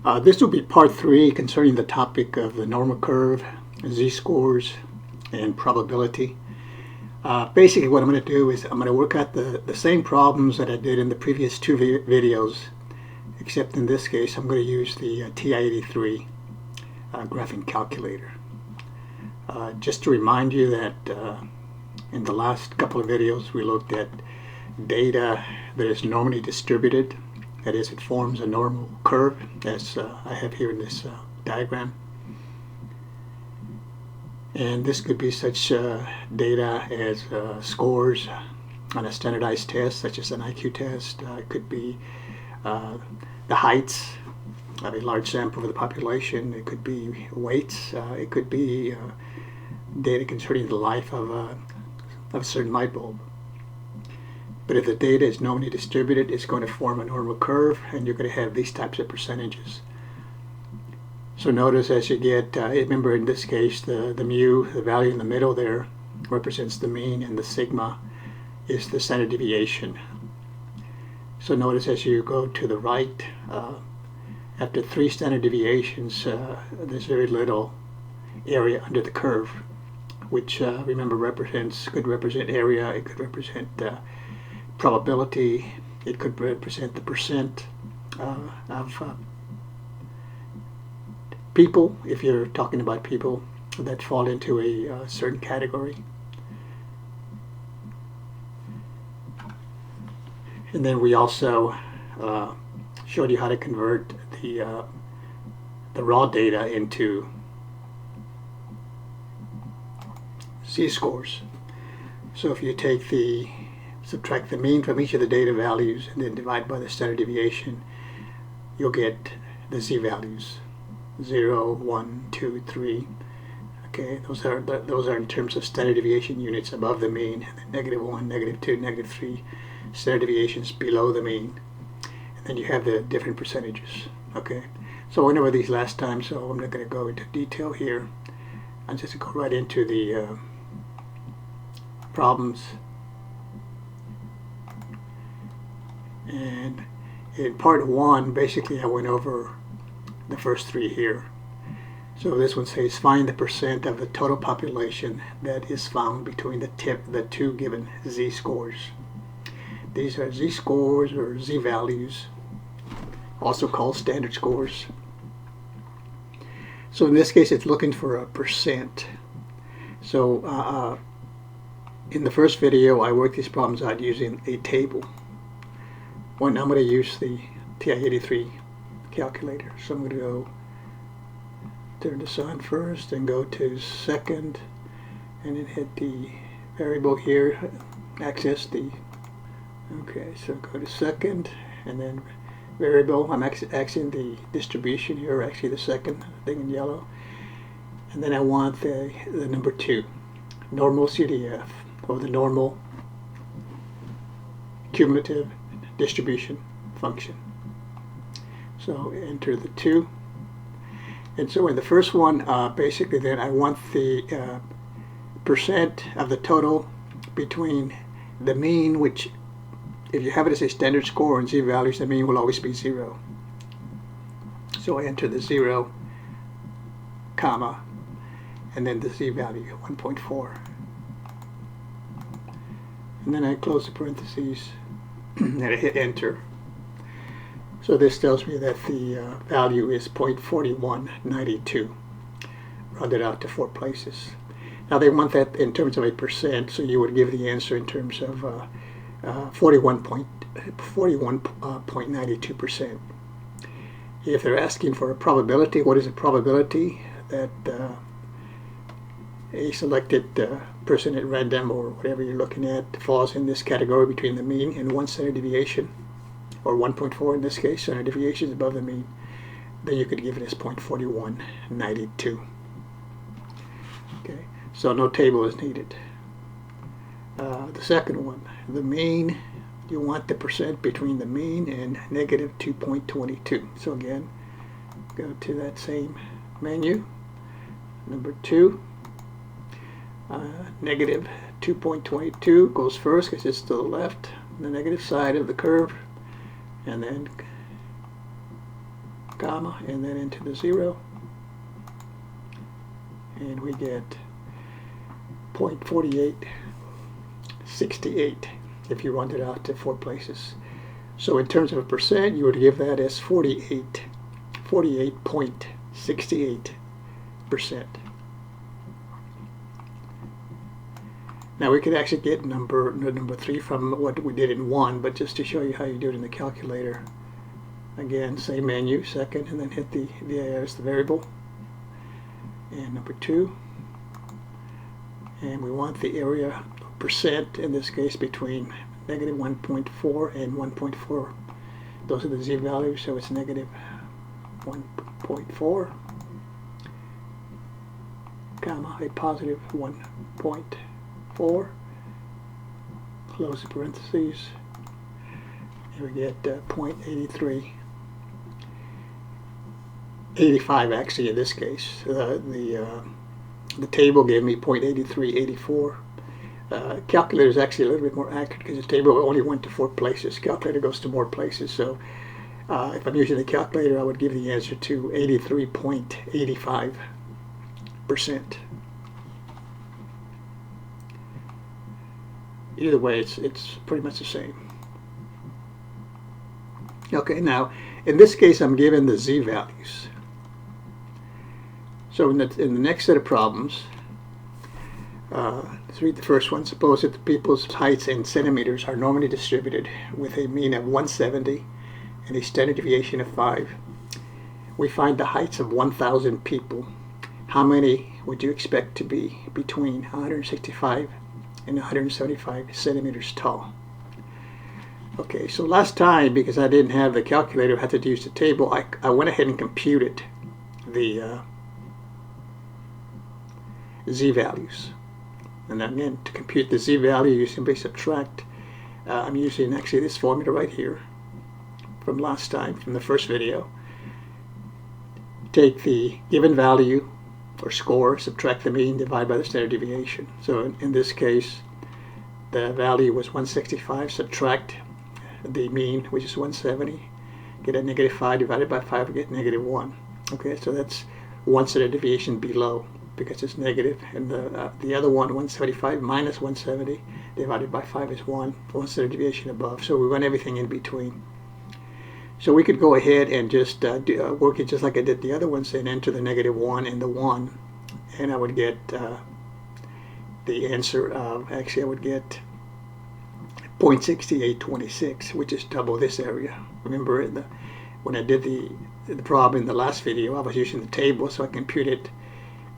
This will be part 3 concerning the topic of the normal curve, z-scores, and probability. Basically what I'm going to do is I'm going to work out the same problems that I did in the previous 2 videos, except in this case I'm going to use the TI-83 graphing calculator. Just to remind you that in the last couple of videos we looked at data that is normally distributed. That is, it forms a normal curve, as I have here in this diagram. And this could be such data as scores on a standardized test, such as an IQ test. It could be the heights of a large sample of the population. It could be weights. It could be data concerning the life of a certain light bulb. But if the data is normally distributed, it's going to form a normal curve, and you're going to have these types of percentages. So notice as you get, remember in this case, the mu, the value in the middle there, represents the mean, and the sigma is the standard deviation. So notice as you go to the right, after 3 standard deviations, there's very little area under the curve, which remember could represent area, it could represent probability, it could represent the percent of people, if you're talking about people that fall into a certain category. And then we also showed you how to convert the raw data into z-scores. So if you subtract the mean from each of the data values and then divide by the standard deviation, you'll get the z-values. 0, 1, 2, 3. Okay, those are in terms of standard deviation units above the mean, and then -1, -2, -3 standard deviations below the mean. And then you have the different percentages. Okay, so I went over these last time, so I'm not going to go into detail here. I'm just going to go right into the problems. And in part 1, basically I went over the first 3 here. So this one says find the percent of the total population that is found between the 2 given z-scores. These are z-scores or z-values, also called standard scores. So in this case it's looking for a percent. So in the first video I worked these problems out using a table. Well, now I'm going to use the TI-83 calculator. So I'm going to go turn this on first and go to second, and then hit the variable here, access the, okay, so go to second and then variable. I'm accessing the distribution here, actually the second thing in yellow, and then I want the number 2, normal CDF, or the normal cumulative distribution function. So enter the 2. And so in the first one, basically then I want the percent of the total between the mean, which if you have it as a standard score and z-values, the mean will always be 0. So I enter the 0, comma, and then the z-value, 1.4. And then I close the parentheses and I hit enter. So this tells me that the value is 0.4192, rounded out to 4 places. Now they want that in terms of a percent, so you would give the answer in terms of 41.92%. If they're asking for a probability, what is a probability that a selected person at random, or whatever you're looking at, falls in this category between the mean and 1 standard deviation, or 1.4 in this case, standard deviations above the mean, then you could give it as 0.4192. Okay, so no table is needed. The second one, the mean, you want the percent between the mean and negative 2.22. So again, go to that same menu, number 2, negative 2.22 goes first because it's to the left, the negative side of the curve, and then comma, and then into the 0, and we get 0.4868 if you round it out to 4 places. So in terms of a percent, you would give that as 48.68%. Now we could actually get number 3 from what we did in 1, but just to show you how you do it in the calculator. Again, same menu, second, and then hit the VAR as the variable. And number 2. And we want the area percent, in this case, between negative 1.4 and 1.4. Those are the z values, so it's negative 1.4, comma, a positive 1.4, close the parentheses, and we get 0.83, 85 actually in this case. The table gave me 0.8384. Calculator is actually a little bit more accurate because the table only went to 4 places. Calculator goes to more places, so if I'm using the calculator, I would give the answer to 83.85%. Either way, it's pretty much the same. Okay, now in this case, I'm given the z values. So in the next set of problems, let's read the first one. Suppose that the people's heights in centimeters are normally distributed with a mean of 170 and a standard deviation of 5. We find the heights of 1,000 people. How many would you expect to be between 165 and 175 centimeters tall? Okay, so last time, because I didn't have the calculator, I had to use the table, I went ahead and computed the z values. And again, to compute the z value, you simply subtract. I'm using actually this formula right here from last time, from the first video. Take the given value or score, subtract the mean, divide by the standard deviation. So in this case, the value was 165, subtract the mean, which is 170, get a negative 5 divided by 5, we get negative 1. Okay, so that's one standard deviation below, because it's negative, and the other one, 175 minus 170 divided by 5 is 1 standard deviation above. So we run everything in between. So we could go ahead and just work it just like I did the other ones and enter the negative 1 and the 1, and I would get the answer of, actually I would get 0.6826, which is double this area. Remember when I did the problem in the last video, I was using the table, so I computed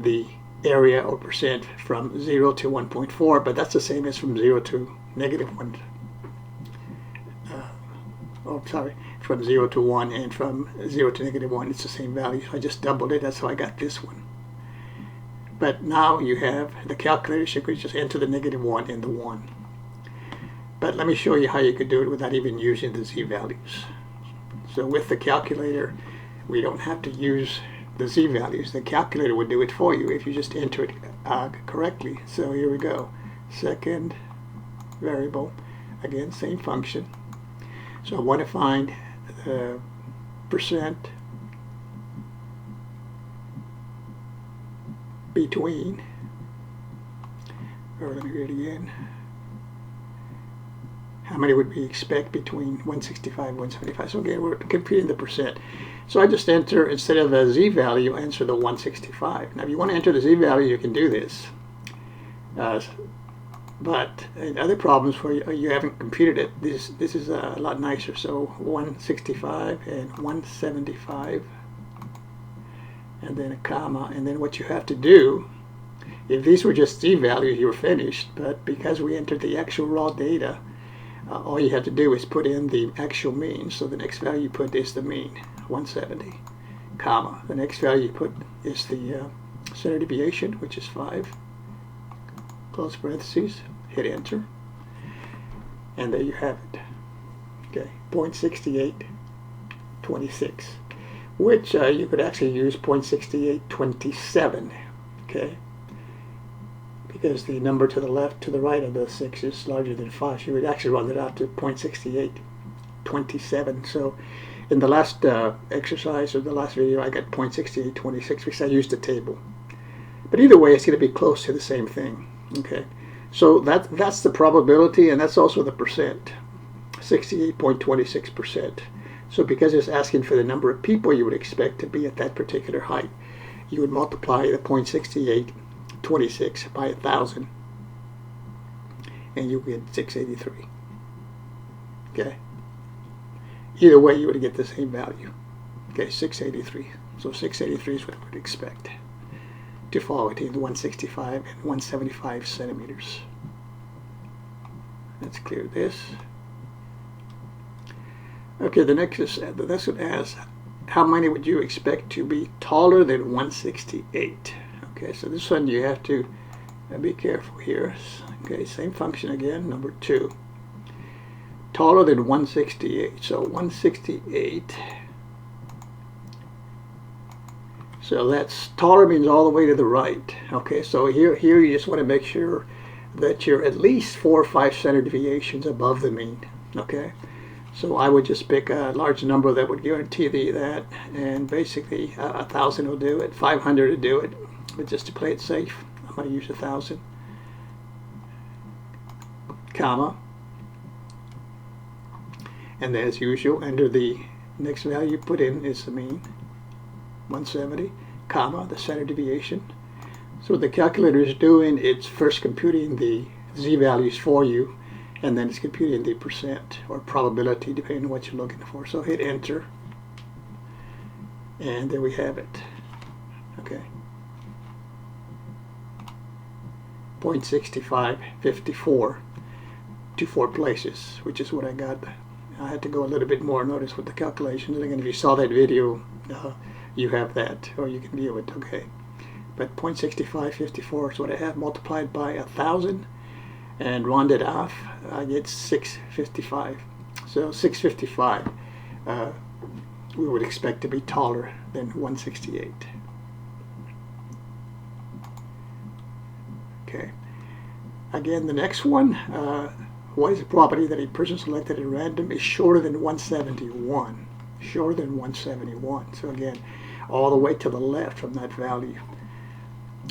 the area or percent from 0 to 1.4, but that's the same as from 0 to negative 1. From 0 to 1 and from 0 to negative 1, it's the same value. So I just doubled it. That's how I got this one. But now you have the calculator, so you could just enter the negative 1 and the 1. But let me show you how you could do it without even using the z values. So with the calculator, we don't have to use the z values. The calculator would do it for you if you just enter it correctly. So here we go. Second variable, again, same function. So I want to find the percent between, or let me read it again. How many would we expect between 165 and 175? So again, we're computing the percent. So I just enter, instead of a z value, I enter the 165. Now if you want to enter the z value, you can do this. But in other problems where you haven't computed it, this is a lot nicer. So 165 and 175, and then a comma, and then what you have to do, if these were just z values, you were finished. But because we entered the actual raw data, all you have to do is put in the actual mean. So the next value you put is the mean, 170, comma. The next value you put is the standard deviation, which is 5. Close parentheses, hit enter, and there you have it. Okay, 0.6826, which you could actually use 0.6827. Okay, because the number to the left, to the right of the 6 is larger than 5, so you would actually run it out to 0.6827. So in the last exercise or the last video, I got 0.6826 because I used the table. But either way, it's going to be close to the same thing. Okay, so that's the probability, and that's also the percent, 68.26%. So because it's asking for the number of people you would expect to be at that particular height, you would multiply the 0.6826 by 1,000, and you get 683. Okay. Either way, you would get the same value. Okay, 683. So 683 is what I would expect to fall between 165 and 175 centimeters. Let's clear this. Okay, the next one asks, how many would you expect to be taller than 168? Okay, so this one you have to be careful here. Okay, same function again, number 2. Taller than 168. So 168. So that's taller means all the way to the right. Okay, so here you just want to make sure that you're at least 4 or 5 standard deviations above the mean. Okay, so I would just pick a large number that would guarantee that, and basically 1,000 will do it, 500 will do it, but just to play it safe, I'm going to use 1,000, comma, and as usual, enter the next value put in is the mean, 170, comma, the standard deviation. So what the calculator is doing, it's first computing the z-values for you, and then it's computing the percent or probability depending on what you're looking for. So hit enter, and there we have it. Okay, 0.6554 to 4 places, which is what I got. I had to go a little bit more, notice with the calculations. And again, if you saw that video, you have that, or you can view it. Okay, but 0.6554 is what I have, multiplied by 1,000 and rounded off, I get 655. So 655 we would expect to be taller than 168. Okay, again, the next one, what is the probability that a person selected at random is shorter than 171? Shorter than 171. So again, all the way to the left from that value.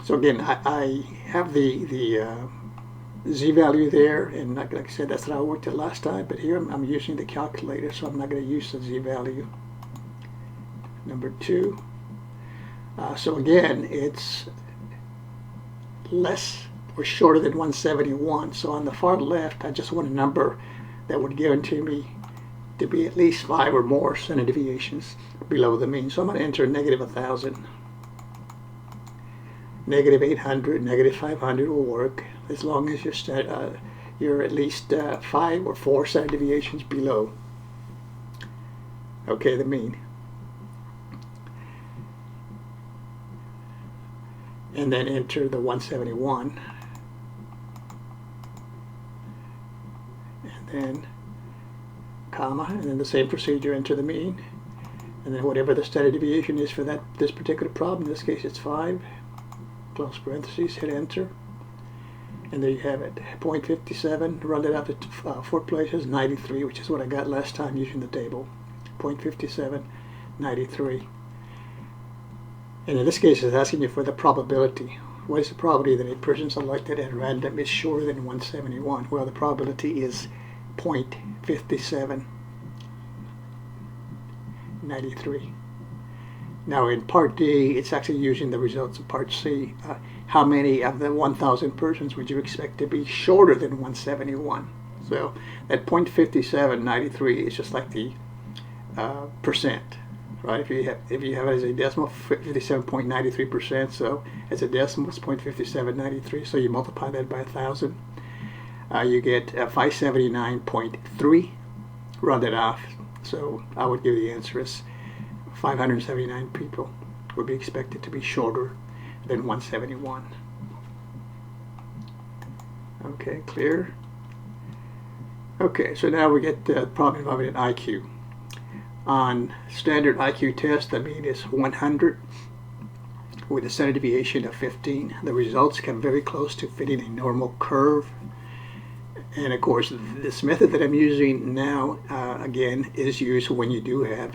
So again, I have the z-value there, and like I said, that's how I worked it last time, but here I'm using the calculator, so I'm not going to use the z-value. Number 2. So again, it's less or shorter than 171. So on the far left, I just want a number that would guarantee me to be at least 5 or more standard deviations below the mean. So I'm going to enter negative 1,000. Negative 800, negative 500 will work as long as you're at least 5 or 4 standard deviations below, okay, the mean. And then enter the 171. And then comma, and then the same procedure, enter the mean. And then whatever the standard deviation is for this particular problem, in this case it's 5. Close parentheses, hit enter, and there you have it, 0.57, run it out to 4 places, 93, which is what I got last time using the table, 0.57, 93. And in this case, it's asking you for the probability. What is the probability that a person selected at random is shorter than 171? Well, the probability is 0.57, 93. Now in part D, it's actually using the results of part C. How many of the 1,000 persons would you expect to be shorter than 171? So that 0.5793 is just like the percent, right? If you have it as a decimal, 57.93%. So as a decimal, it's 0.5793. So you multiply that by 1,000, you get 579.3. Round it off. So I would give the answer as 579 people would be expected to be shorter than 171. Okay, clear? Okay, so now we get the problem involving an IQ. On standard IQ test, the mean is 100 with a standard deviation of 15. The results come very close to fitting a normal curve. And of course, this method that I'm using now, again, is used when you do have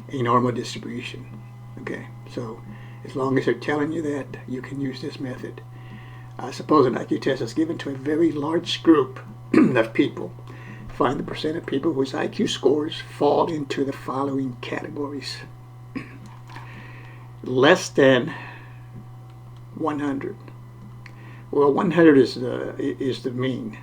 a normal distribution. Okay, so as long as they're telling you that, you can use this method. Suppose an IQ test is given to a very large group of people. Find the percent of people whose IQ scores fall into the following categories. Less than 100. Well, 100 is the mean.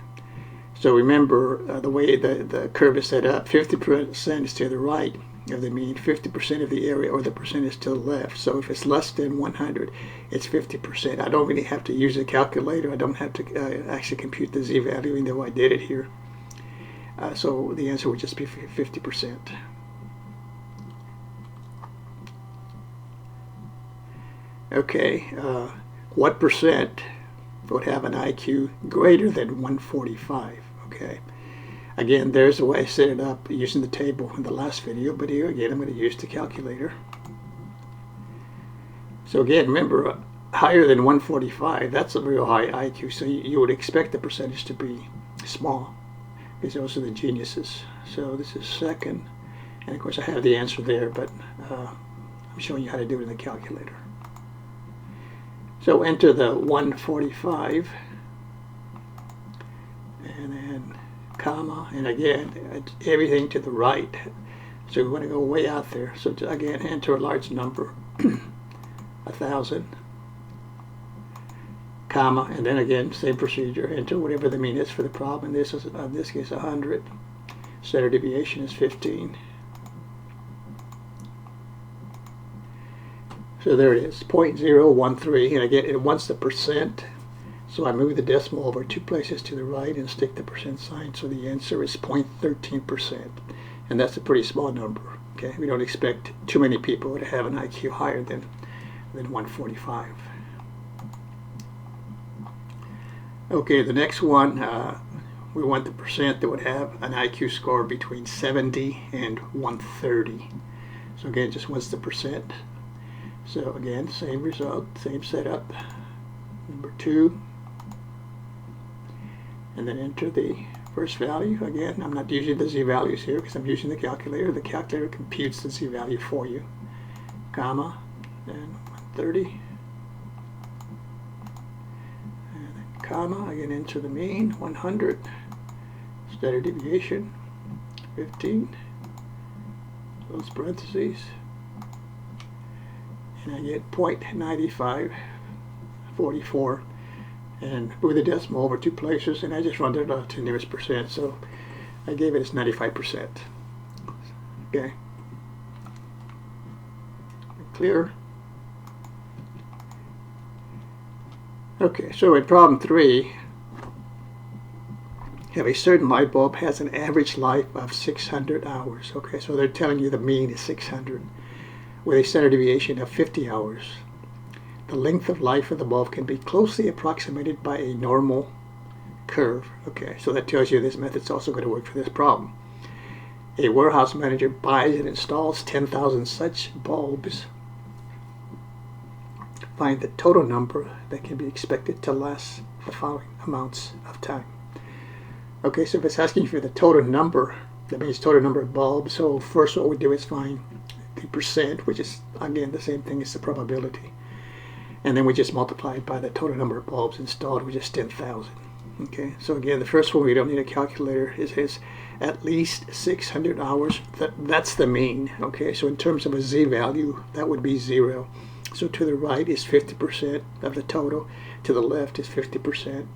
So remember the way the curve is set up, 50% is to the right of the mean, 50% of the area or the percent is to the left. So if it's less than 100, it's 50%. I don't really have to use a calculator. I don't have to actually compute the z-value, even though I did it here. So the answer would just be 50%. Okay, what percent would have an IQ greater than 145? Okay, again, there's the way I set it up using the table in the last video, but here again I'm going to use the calculator. So again, remember, higher than 145, that's a real high IQ, so you would expect the percentage to be small, because those are the geniuses. So this is second, and of course I have the answer there, but I'm showing you how to do it in the calculator. So enter the 145, and then comma, and again, everything to the right. So we want to go way out there. So again, enter a large number, 1,000, comma, and then again, same procedure, enter whatever the mean is for the problem. This is, in this case, 100. Standard deviation is 15. So there it is, 0.013, and again, it wants the percent. So I move the decimal over 2 places to the right and stick the percent sign. So the answer is 0.13%, and that's a pretty small number. Okay, we don't expect too many people to have an IQ higher than 145. Okay, the next one, we want the percent that would have an IQ score between 70 and 130. So again, just what's the percent? So again, same result, same setup. Number 2, and then enter the first value. Again, I'm not using the z-values here because I'm using the calculator. The calculator computes the z-value for you, comma, and 130, and then comma, again enter the mean, 100, standard deviation, 15, close parentheses, and I get 0.9544, and move the decimal over 2 places, and I just rounded it off to the nearest percent, so I gave it as 95%. Okay, clear? Okay, so in problem 3, have a certain light bulb has an average life of 600 hours. Okay, so they're telling you the mean is 600 with a standard deviation of 50 hours. The length of life of the bulb can be closely approximated by a normal curve. Okay, so that tells you this method's also going to work for this problem. A warehouse manager buys and installs 10,000 such bulbs. Find the total number that can be expected to last the following amounts of time. Okay, so if it's asking for the total number, that means total number of bulbs. So first what we do is find the percent, which is again the same thing as the probability. And then we just multiply it by the total number of bulbs installed, which is 10,000. Okay, so again, the first one we don't need a calculator. It says at least 600 hours. That's the mean. Okay, so in terms of a z-value, that would be 0. So to the right is 50% of the total. To the left is 50%.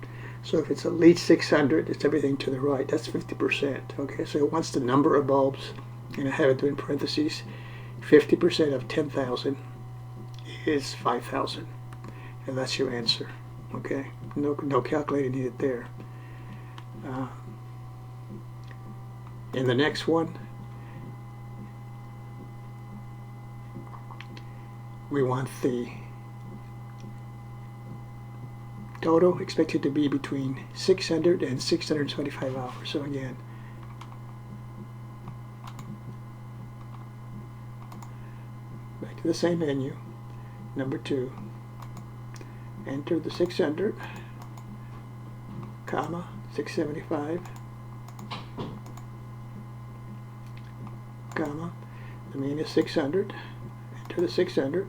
So if it's at least 600, it's everything to the right. That's 50%. Okay, so it wants the number of bulbs, and I have it in parentheses. 50% of 10,000 is 5,000. And that's your answer. Okay, no calculator needed there. In the next one, we want the total expected to be between 600 and 625 hours. So again, back to the same menu. Number 2, enter the 600, comma, 675, comma, the mean is 600, enter the 600,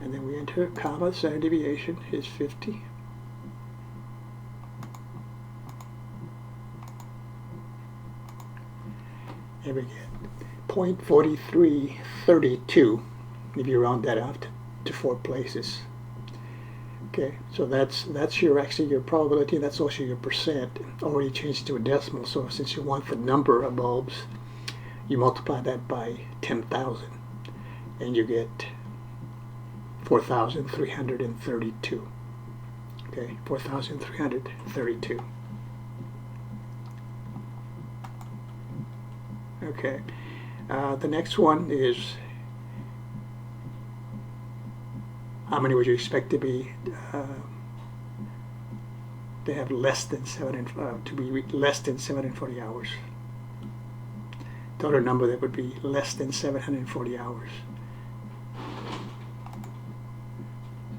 and then we enter comma, standard deviation is 50. And we get 0.4332 if you round that out to 4 places. Okay, so that's your probability. That's also your percent already changed to a decimal. So since you want the number of bulbs, you multiply that by 10,000, and you get 4,332. Okay, 4,332. Okay, the next one is how many would you expect to be to have less than to be less than 740 hours? Total number that would be less than 740 hours.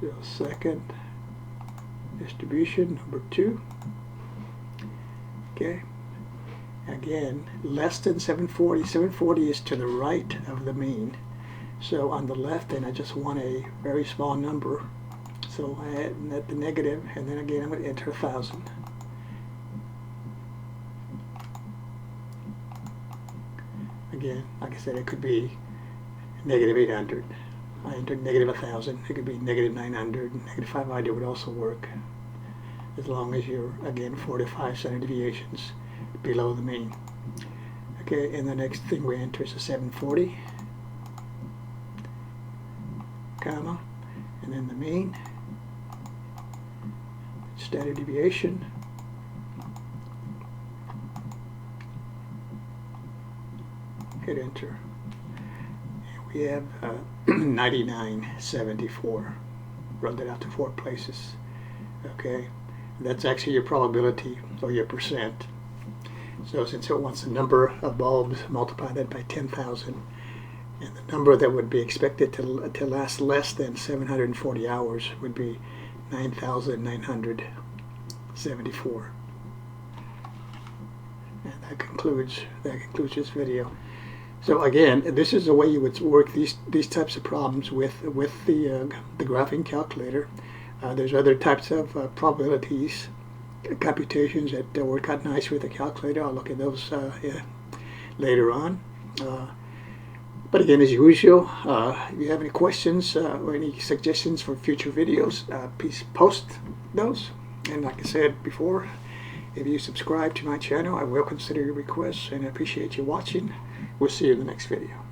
So second distribution, number 2. Okay. Again, less than 740. 740 is to the right of the mean. So on the left end, I just want a very small number. So I add the negative, and then again I'm going to enter 1,000. Again, like I said, it could be negative 800. I entered negative 1,000. It could be negative 900. Negative 500 would also work, as long as you're, again, 4 to 5 standard deviations below the mean. Okay, and the next thing we enter is a 740, comma, and then the mean, standard deviation, hit enter, and we have 99.74. Run that out to 4 places. Okay, that's actually your probability or your percent. So since it wants the number of bulbs, multiply that by 10,000, and the number that would be expected to last less than 740 hours would be 9,974. And that concludes this video. So again, this is the way you would work these types of problems with the graphing calculator. There's other types of probabilities, computations that work out nice with the calculator. I'll look at those later on. But again, as usual, if you have any questions or any suggestions for future videos, please post those. And like I said before, if you subscribe to my channel, I will consider your requests, and I appreciate you watching. We'll see you in the next video.